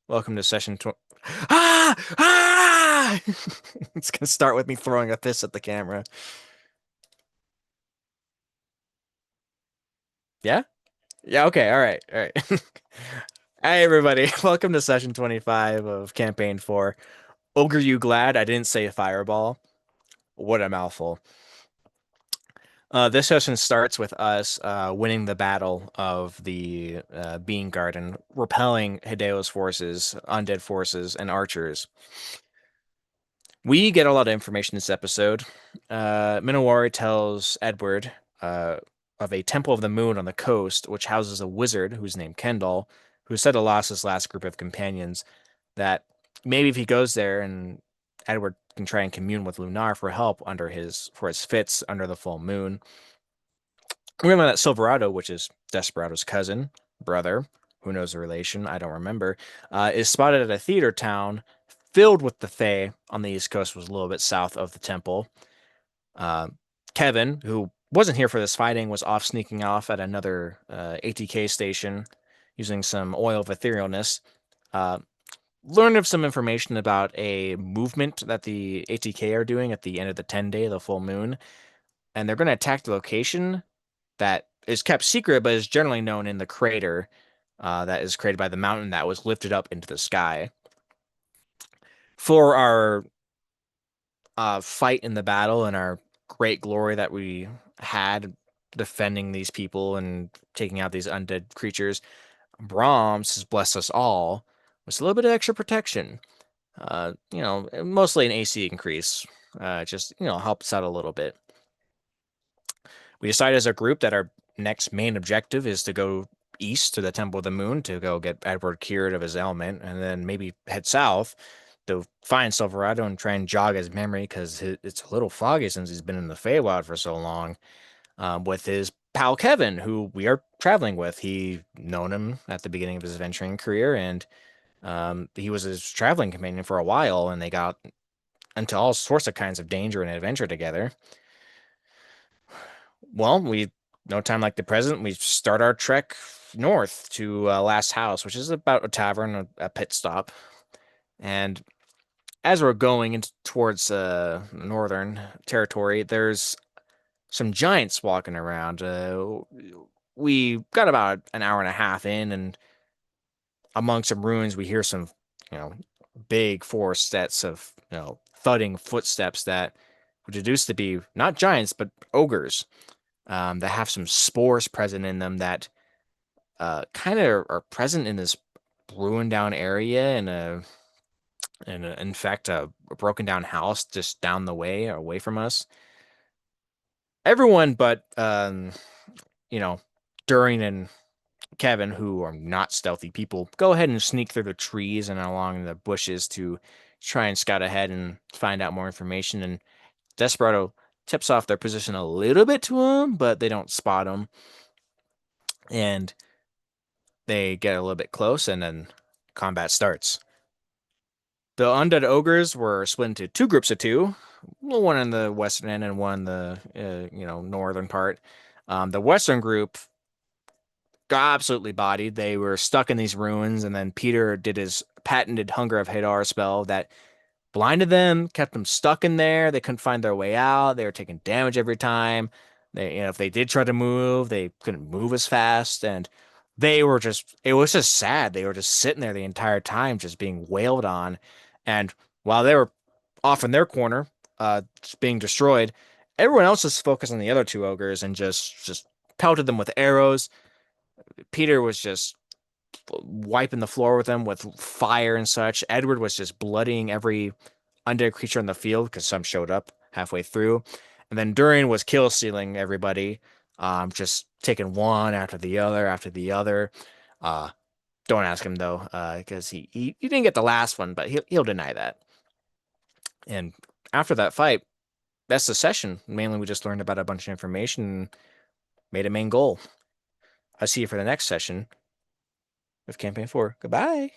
Welcome to session 20. Ah! Ah! It's gonna start with me throwing a fist at the camera. Yeah? Yeah, okay, all right, all right. Hey everybody, welcome to session 25 of campaign 4. Ogre, you glad I didn't say fireball? What a mouthful. This session starts with us winning the battle of the Bean Garden, repelling Hideo's forces, undead forces, and archers. We get a lot of information this episode. Minowari tells Edward uh, of a Temple of the Moon on the coast, which houses a wizard who's named Kendall, who said to lost his last group of companions that maybe if he goes there and Edward can try and commune with Lunar for help for his fits under the full moon. We remember that Silverado, which is Desperado's cousin, brother, who knows the relation, I don't remember, is spotted at a theater town filled with the Fae on the East Coast, was a little bit south of the temple. Uh, Kevin, who wasn't here for this fighting, was off sneaking off at another ATK station using some oil of etherealness. Uh, Learned of some information about a movement that the ATK are doing at the end of the 10 day, the full moon, and they're going to attack the location that is kept secret, but is generally known in the crater that is created by the mountain that was lifted up into the sky. For our fight in the battle and our great glory that we had defending these people and taking out these undead creatures, Brahms has blessed us all with a little bit of extra protection. Mostly an AC increase. Just, helps out a little bit. We decided as a group that our next main objective is to go east to the Temple of the Moon to go get Edward cured of his ailment, and then maybe head south to find Silverado and try and jog his memory because it's a little foggy since he's been in the Feywild for so long. With his pal Kevin, who we are traveling with, he known him at the beginning of his adventuring career, and he was his traveling companion for a while, and they got into all sorts of kinds of danger and adventure together. Well, we no time like the present. We start our trek north to Last House, which is about a tavern, a pit stop. And as we're going into towards northern territory, there's some giants walking around. We got about an hour and a half in, and among some ruins, we hear some, you know, big four sets of, thudding footsteps that would deduce to be not giants, but ogres that have some spores present in them that kind of are present in this ruined down area in fact a broken down house just down the way away from us. Everyone but you know Durin and Kevin, who are not stealthy people, go ahead and sneak through the trees and along the bushes to try and scout ahead and find out more information. And Desperado tips off their position a little bit to him, but they don't spot him. And they get a little bit close, and then combat starts. The undead ogres were split into two groups of two, one in the western end and one in the northern part. The western group got absolutely bodied. They were stuck in these ruins, and then Peter did his patented Hunger of Hadar spell that blinded them, kept them stuck in there. They couldn't find their way out. They were taking damage every time. If they did try to move, they couldn't move as fast, and it was just sad. They were just sitting there the entire time, just being wailed on. And while they were off in their corner, just being destroyed, everyone else was focused on the other two ogres and just pelted them with arrows. Peter was just wiping the floor with them with fire and such. Edward was just bloodying every undead creature in the field because some showed up halfway through. And then Durian was kill stealing everybody, just taking one after the other. Uh, don't ask him though, because he didn't get the last one, but he'll deny that. And after that fight, that's the session. Mainly, we just learned about a bunch of information and made a main goal. I'll see you for the next session of Campaign 4. Goodbye.